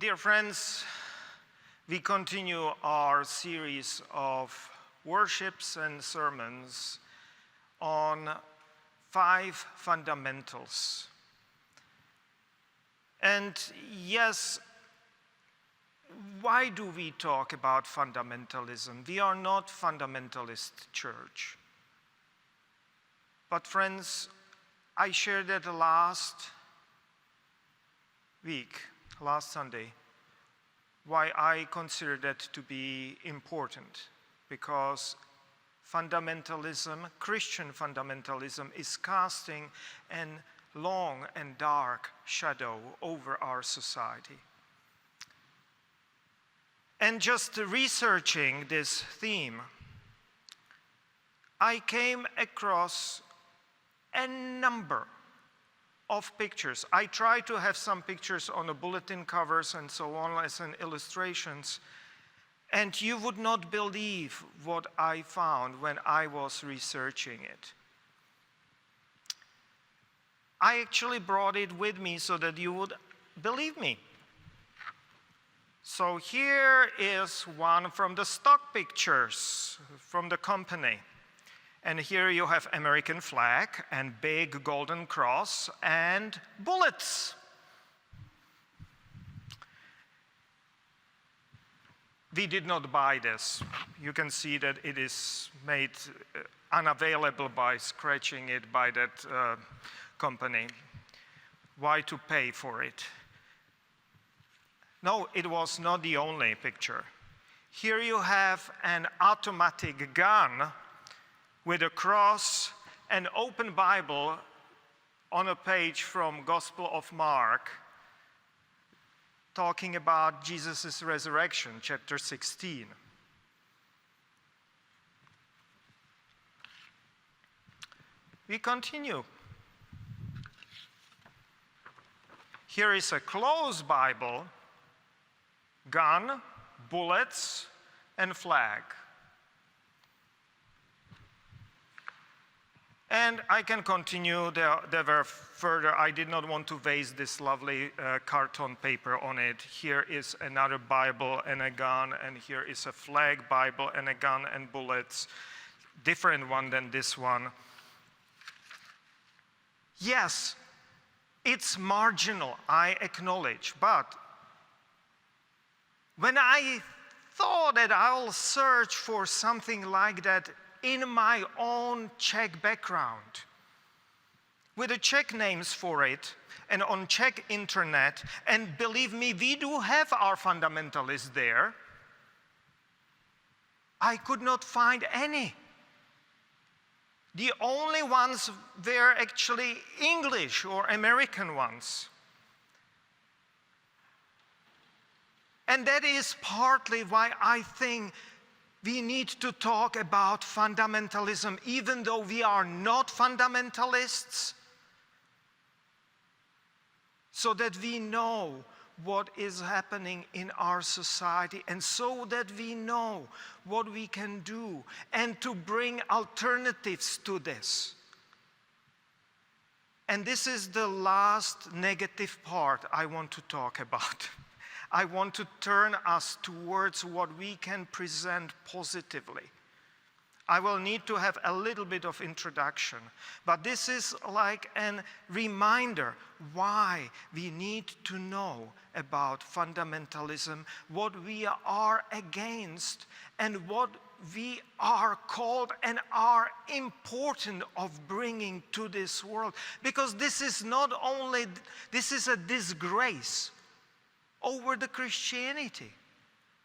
Dear friends, we continue our series of worships and sermons on 5 fundamentals. And yes, why do we talk about fundamentalism? We are not fundamentalist church. But friends, I shared that last Sunday, why I consider that to be important. Because fundamentalism, Christian fundamentalism, is casting a long and dark shadow over our society. And just researching this theme, I came across a number of pictures. I try to have some pictures on the bulletin covers and so on as in illustrations. And you would not believe what I found when I was researching it. I actually brought it with me so that you would believe me. So here is one from the stock pictures from the company. And here you have American flag and big golden cross and bullets. We did not buy this. You can see that it is made unavailable by scratching it by that company. Why to pay for it? No, it was not the only picture. Here you have an automatic gun with a cross, an open Bible on a page from Gospel of Mark, talking about Jesus' resurrection, chapter 16. We continue. Here is a closed Bible, gun, bullets, and flag. And I can continue. There were further. I did not want to waste this lovely carton paper on it. Here is another Bible and a gun, and here is a flag Bible and a gun and bullets. Different one than this one. Yes, it's marginal, I acknowledge, but when I thought that I'll search for something like that in my own Czech background, with the Czech names for it, and on Czech internet, and believe me, we do have our fundamentalists there, I could not find any. The only ones were actually English or American ones. And that is partly why I think we need to talk about fundamentalism, even though we are not fundamentalists, so that we know what is happening in our society and so that we know what we can do and to bring alternatives to this. And this is the last negative part I want to talk about. I want to turn us towards what we can present positively. I will need to have a little bit of introduction, but this is like a reminder why we need to know about fundamentalism, what we are against, and what we are called and are important of bringing to this world. Because this is a disgrace over the Christianity.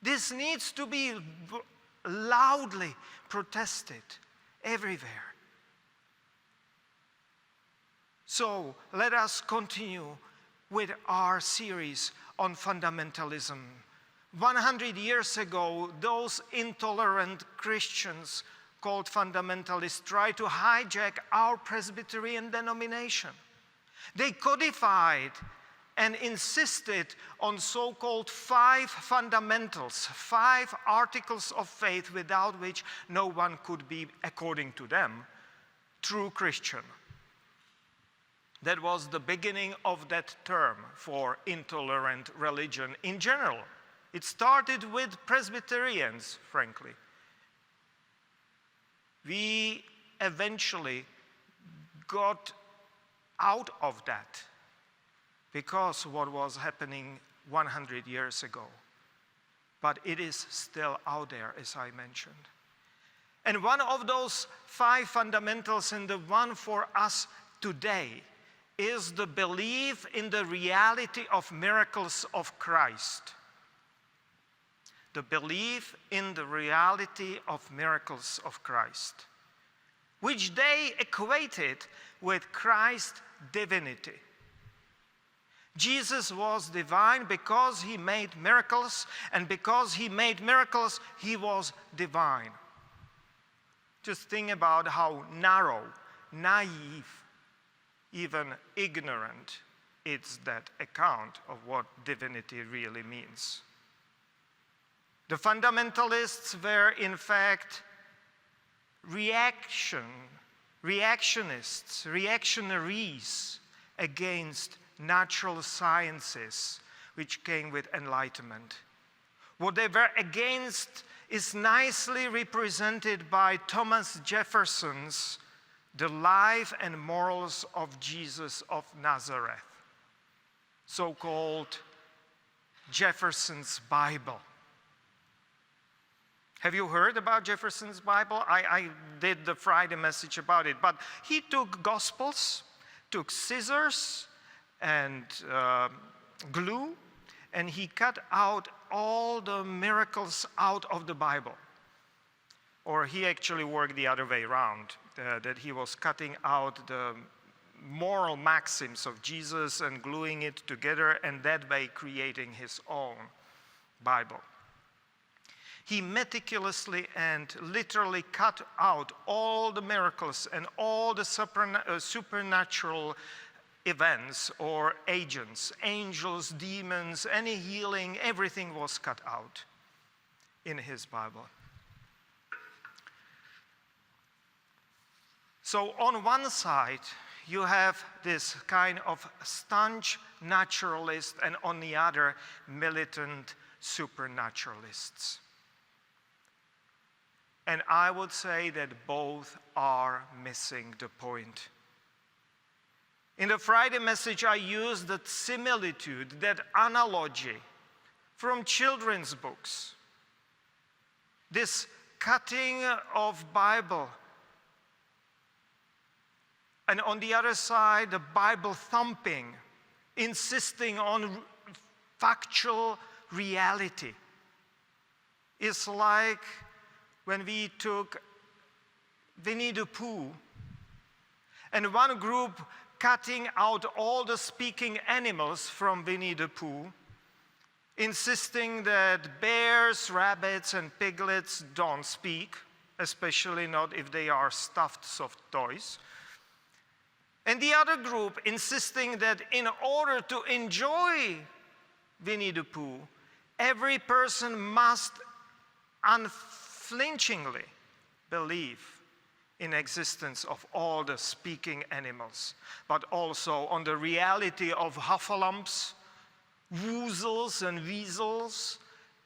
This needs to be loudly protested everywhere. So let us continue with our series on fundamentalism. 100 years ago, those intolerant Christians called fundamentalists tried to hijack our Presbyterian denomination. They codified and insisted on so-called 5 fundamentals, 5 articles of faith without which no one could be, according to them, true Christian. That was the beginning of that term for intolerant religion in general. It started with Presbyterians, frankly. We eventually got out of that because what was happening 100 years ago. But it is still out there, as I mentioned. And one of those 5 fundamentals, and the one for us today, is the belief in the reality of miracles of Christ. The belief in the reality of miracles of Christ, which they equated with Christ's divinity. Jesus was divine because he made miracles, and because he made miracles, he was divine. Just think about how narrow, naive, even ignorant is that account of what divinity really means. The fundamentalists were, in fact, reactionaries against natural sciences, which came with enlightenment. What they were against is nicely represented by Thomas Jefferson's The Life and Morals of Jesus of Nazareth, so-called Jefferson's Bible. Have you heard about Jefferson's Bible? I did the Friday message about it, but he took Gospels, took scissors and glue, and he cut out all the miracles out of the Bible. Or he actually worked the other way around, that he was cutting out the moral maxims of Jesus and gluing it together, and that way creating his own Bible. He meticulously and literally cut out all the miracles and all the supernatural events or agents, angels, demons, any healing, everything was cut out in his Bible. So on one side, you have this kind of staunch naturalist, and on the other, militant supernaturalists. And I would say that both are missing the point. In the Friday message, I used that similitude, that analogy from children's books. This cutting of Bible. And on the other side, the Bible thumping, insisting on factual reality. It's like when we took Winnie the Pooh, and one group cutting out all the speaking animals from Winnie the Pooh, insisting that bears, rabbits, and piglets don't speak, especially not if they are stuffed soft toys. And the other group insisting that in order to enjoy Winnie the Pooh, every person must unflinchingly believe in existence of all the speaking animals, but also on the reality of heffalumps, woozles and weasels,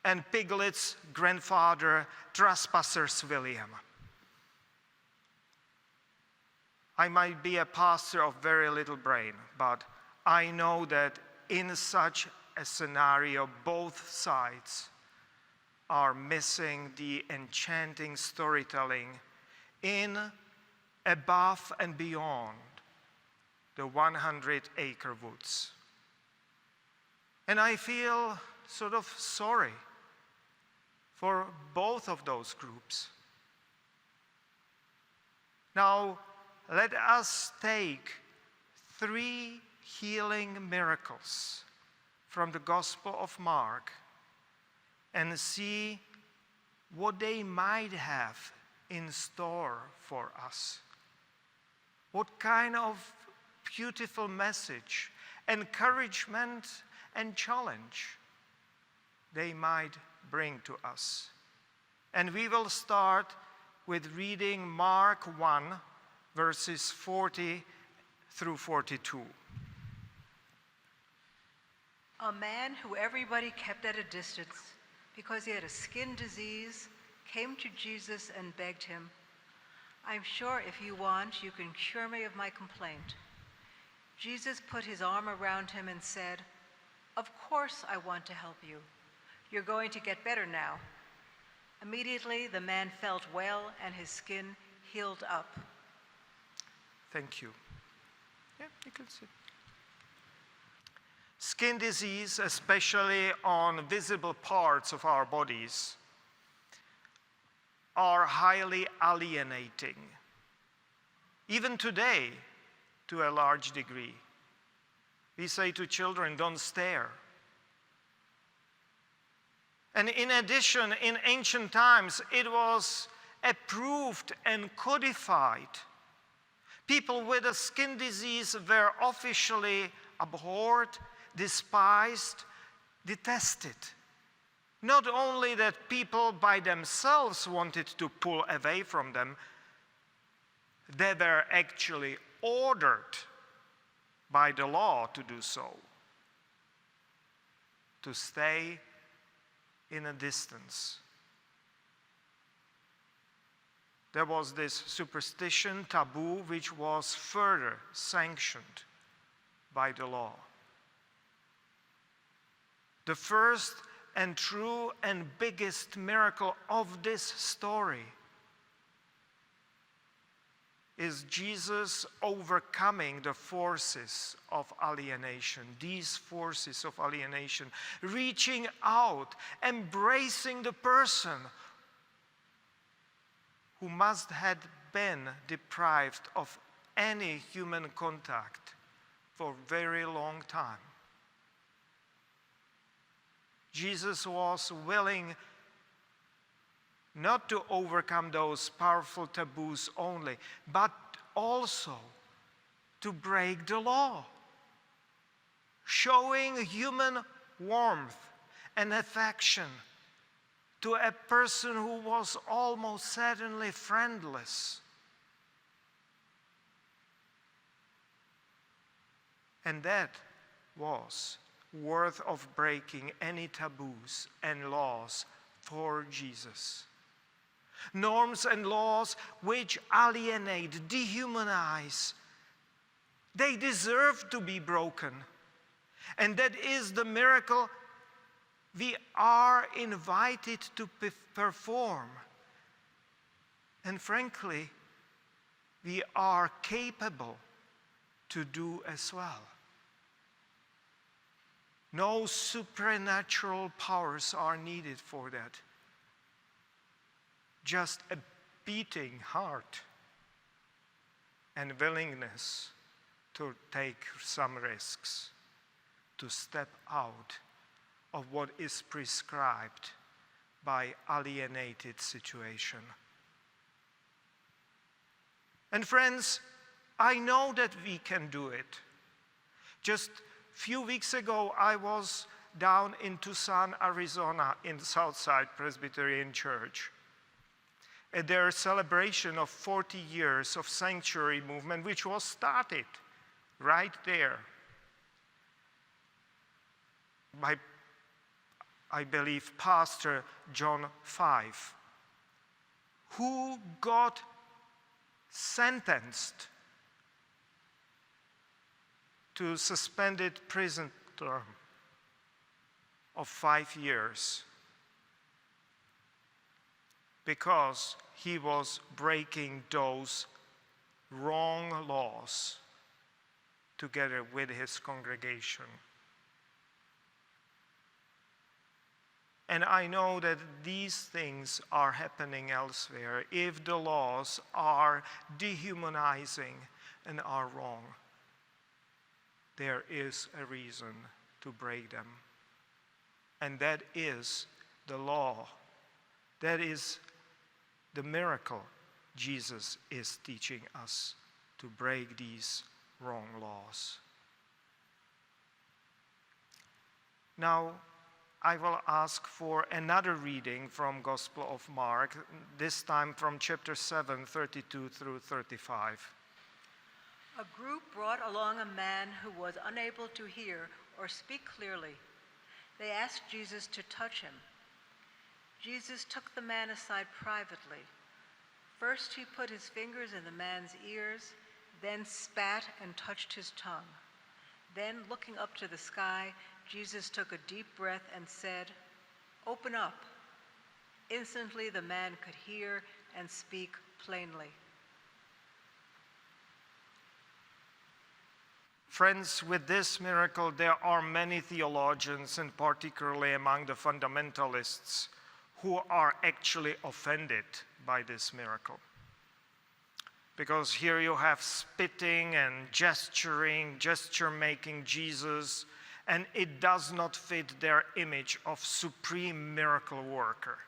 and Piglet's grandfather, Trespasser's William. I might be a pastor of very little brain, but I know that in such a scenario, both sides are missing the enchanting storytelling in, above, and beyond the 100-acre woods. And I feel sort of sorry for both of those groups. Now, let us take 3 healing miracles from the Gospel of Mark and see what they might have in store for us. What kind of beautiful message, encouragement, and challenge they might bring to us. And we will start with reading Mark 1, verses 40 through 42. A man who everybody kept at a distance because he had a skin disease came to Jesus and begged him, "I'm sure if you want, you can cure me of my complaint." Jesus put his arm around him and said, "Of course I want to help you. You're going to get better now." Immediately the man felt well and his skin healed up. Thank you. Yeah, you can sit. Skin disease, especially on visible parts of our bodies, are highly alienating. Even today, to a large degree. We say to children, don't stare. And in addition, in ancient times, it was approved and codified. People with a skin disease were officially abhorred, despised, detested. Not only that people by themselves wanted to pull away from them, they were actually ordered by the law to do so, to stay in a distance. There was this superstition, taboo, which was further sanctioned by the law. The first and true and biggest miracle of this story is Jesus overcoming the forces of alienation, these forces of alienation, reaching out, embracing the person who must have been deprived of any human contact for a very long time. Jesus was willing not to overcome those powerful taboos only, but also to break the law, showing human warmth and affection to a person who was almost certainly friendless. And that was worth of breaking any taboos and laws for Jesus. Norms and laws which alienate, dehumanize, they deserve to be broken. And that is the miracle we are invited to perform. And frankly, we are capable to do as well. No supernatural powers are needed for that. Just a beating heart and willingness to take some risks, to step out of what is prescribed by alienated situation. And friends, I know that we can do it. Just a few weeks ago, I was down in Tucson, Arizona, in the Southside Presbyterian Church, at their celebration of 40 years of sanctuary movement, which was started right there by, I believe, Pastor John Five, who got sentenced to suspended prison term of 5 years because he was breaking those wrong laws together with his congregation. And I know that these things are happening elsewhere if the laws are dehumanizing and are wrong. There is a reason to break them. And that is the law. That is the miracle Jesus is teaching us, to break these wrong laws. Now, I will ask for another reading from Gospel of Mark, this time from chapter 7, 32 through 35. A group brought along a man who was unable to hear or speak clearly. They asked Jesus to touch him. Jesus took the man aside privately. First, he put his fingers in the man's ears, then spat and touched his tongue. Then, looking up to the sky, Jesus took a deep breath and said, "Open up." Instantly, the man could hear and speak plainly. Friends, with this miracle, there are many theologians, and particularly among the fundamentalists, who are actually offended by this miracle. Because here you have spitting and gesture-making Jesus, and it does not fit their image of supreme miracle worker.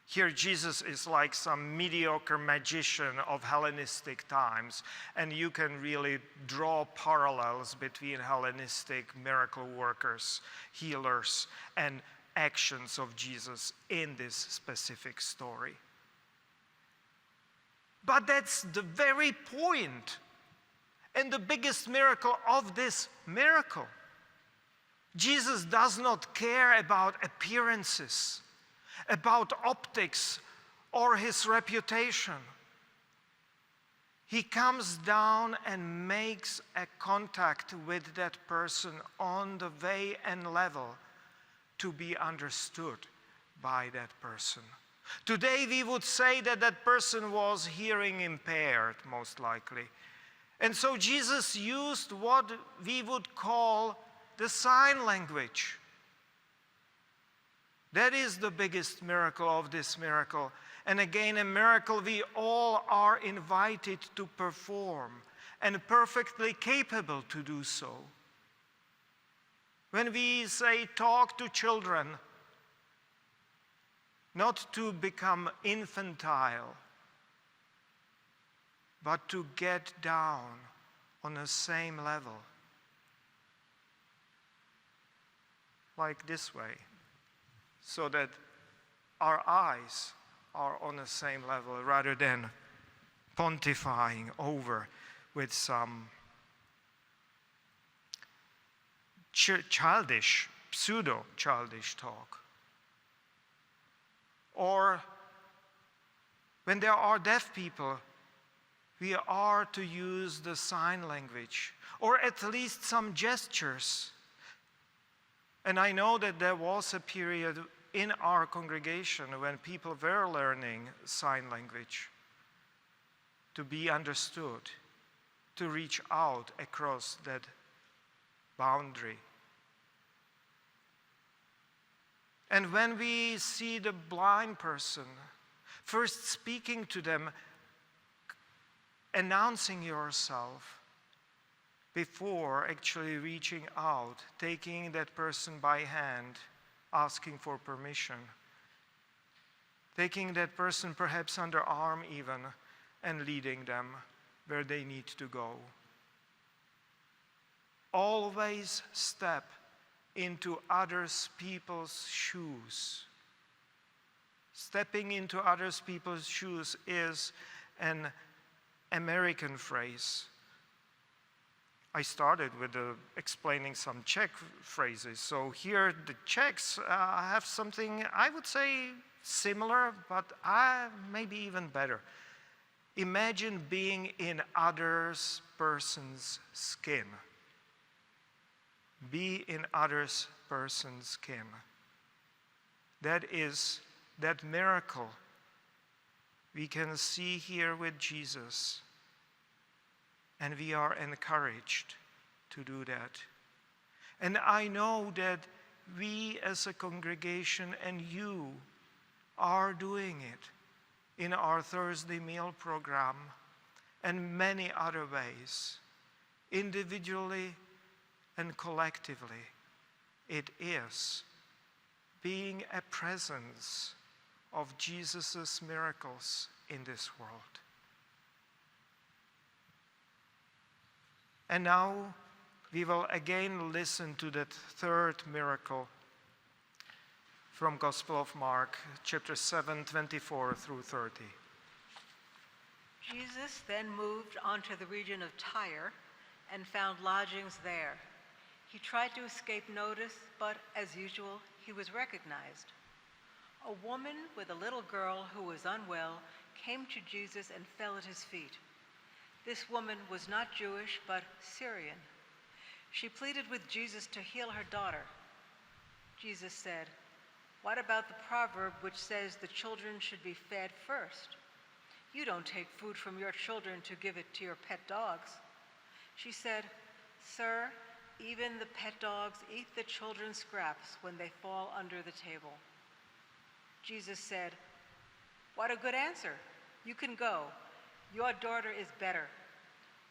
Here Jesus is like some mediocre magician of Hellenistic times, and you can really draw parallels between Hellenistic miracle workers, healers, and actions of Jesus in this specific story. But that's the very point and the biggest miracle of this miracle. Jesus does not care about appearances, about optics, or his reputation. He comes down and makes a contact with that person on the way and level to be understood by that person. Today we would say that that person was hearing impaired, most likely. And so Jesus used what we would call the sign language. That is the biggest miracle of this miracle. And again, a miracle we all are invited to perform and perfectly capable to do so. When we say talk to children, not to become infantile, but to get down on the same level. Like this way. So that our eyes are on the same level rather than pontifying over with some childish, pseudo-childish talk. Or when there are deaf people, we are to use the sign language or at least some gestures. And I know that there was a period in our congregation when people were learning sign language to be understood, to reach out across that boundary. And when we see the blind person, first speaking to them, announcing yourself, before actually reaching out, taking that person by hand, asking for permission, taking that person perhaps under arm even, and leading them where they need to go. Always step into other people's shoes. Stepping into other people's shoes is an American phrase. I started with explaining some Czech phrases. So here the Czechs have something, I would say, similar, but maybe even better. Imagine being in other person's skin. Be in other person's skin. That is that miracle we can see here with Jesus. And we are encouraged to do that. And I know that we as a congregation and you are doing it in our Thursday meal program and many other ways, individually and collectively. It is being a presence of Jesus' miracles in this world. And now we will again listen to that third miracle from Gospel of Mark, chapter 7, 24 through 30. Jesus then moved on to the region of Tyre and found lodgings there. He tried to escape notice, but as usual, he was recognized. A woman with a little girl who was unwell came to Jesus and fell at his feet. This woman was not Jewish, but Syrian. She pleaded with Jesus to heal her daughter. Jesus said, "What about the proverb which says the children should be fed first? You don't take food from your children to give it to your pet dogs." She said, "Sir, even the pet dogs eat the children's scraps when they fall under the table." Jesus said, "What a good answer. You can go. Your daughter is better."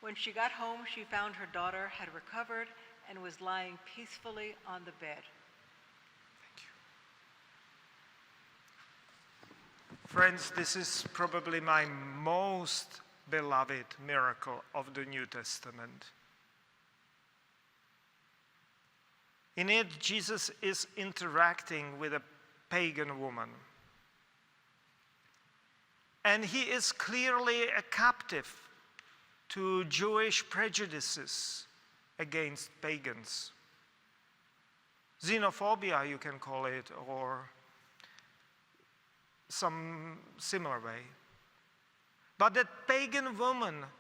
When she got home, she found her daughter had recovered and was lying peacefully on the bed. Thank you. Friends, this is probably my most beloved miracle of the New Testament. In it, Jesus is interacting with a pagan woman. And he is clearly a captive to Jewish prejudices against pagans. Xenophobia, you can call it, or some similar way. But that pagan woman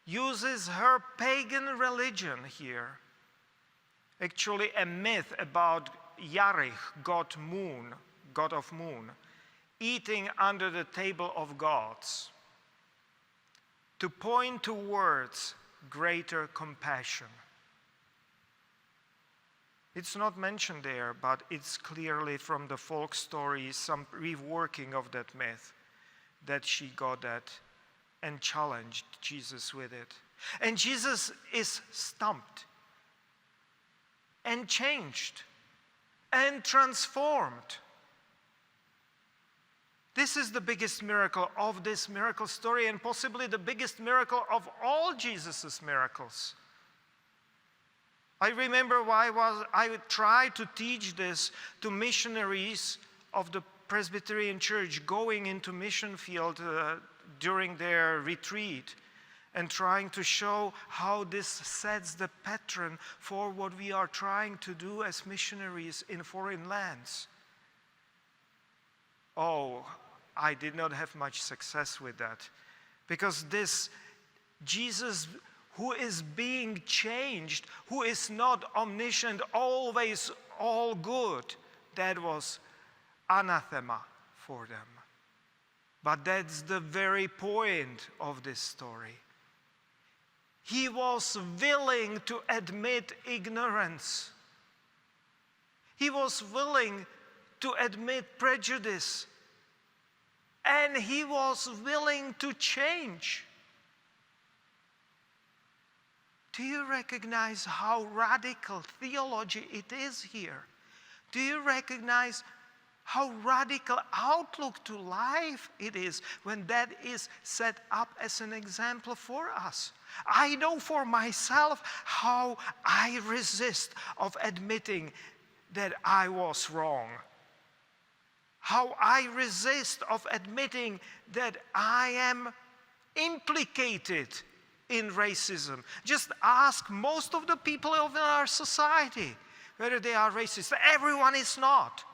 uses her pagan religion here, actually a myth about Yarich, god of moon, eating under the table of gods, to point towards greater compassion. It's not mentioned there, but it's clearly from the folk story, some reworking of that myth, that she got that and challenged Jesus with it. And Jesus is stumped and changed and transformed. This is the biggest miracle of this miracle story, and possibly the biggest miracle of all Jesus' miracles. I remember I tried to teach this to missionaries of the Presbyterian church going into mission field during their retreat, and trying to show how this sets the pattern for what we are trying to do as missionaries in foreign lands. Oh, I did not have much success with that, because this Jesus who is being changed, who is not omniscient, always all good, that was anathema for them. But that's the very point of this story. He was willing to admit ignorance. He was willing to admit prejudice. And he was willing to change. Do you recognize how radical theology it is here? Do you recognize how radical outlook to life it is when that is set up as an example for us? I know for myself how I resist of admitting that I was wrong. How I resist of admitting that I am implicated in racism. Just ask most of the people of our society whether they are racist. Everyone is not,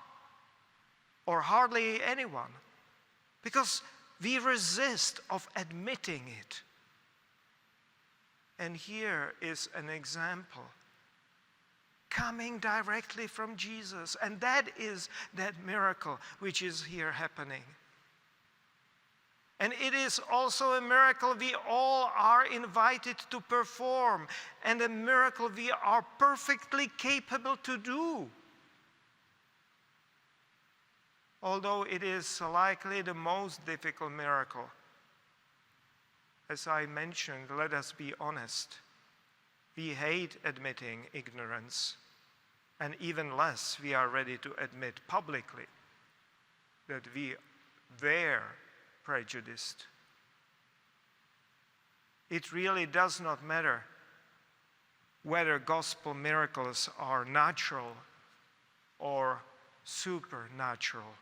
or hardly anyone, because we resist of admitting it. And here is an example coming directly from Jesus, and that is that miracle which is here happening. And it is also a miracle we all are invited to perform, and a miracle we are perfectly capable to do. Although it is likely the most difficult miracle. As I mentioned, let us be honest. We hate admitting ignorance, and even less we are ready to admit publicly that we were prejudiced. It really does not matter whether gospel miracles are natural or supernatural.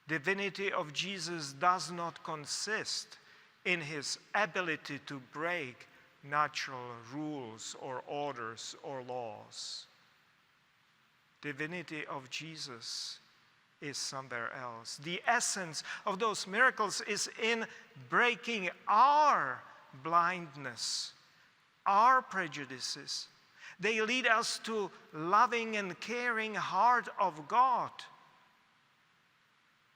Divinity of Jesus does not consist in his ability to break natural rules or orders or laws. Divinity of Jesus is somewhere else. The essence of those miracles is in breaking our blindness, our prejudices. They lead us to loving and caring heart of God.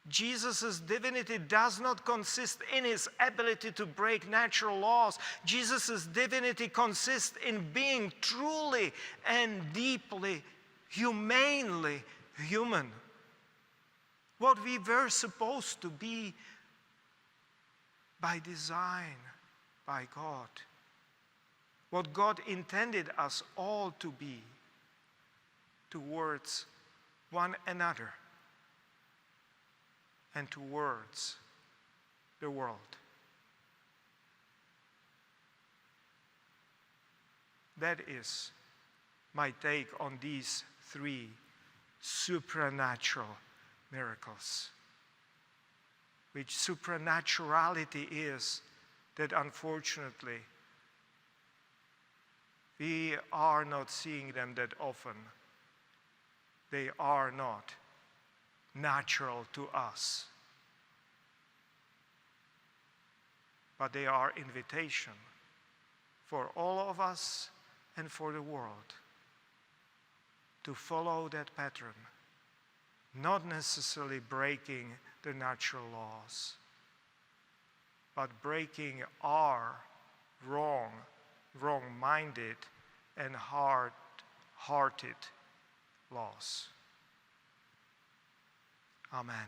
Jesus' divinity does not consist in his ability to break natural laws. Jesus' divinity consists in being truly and deeply, humanely human. What we were supposed to be by design, by God. What God intended us all to be towards one another and towards the world. That is my take on these three supernatural miracles. Which supernaturality is that unfortunately we are not seeing them that often. They are not natural to us. But they are invitation for all of us and for the world to follow that pattern, not necessarily breaking the natural laws, but breaking our wrong-minded and hard-hearted laws. Amen.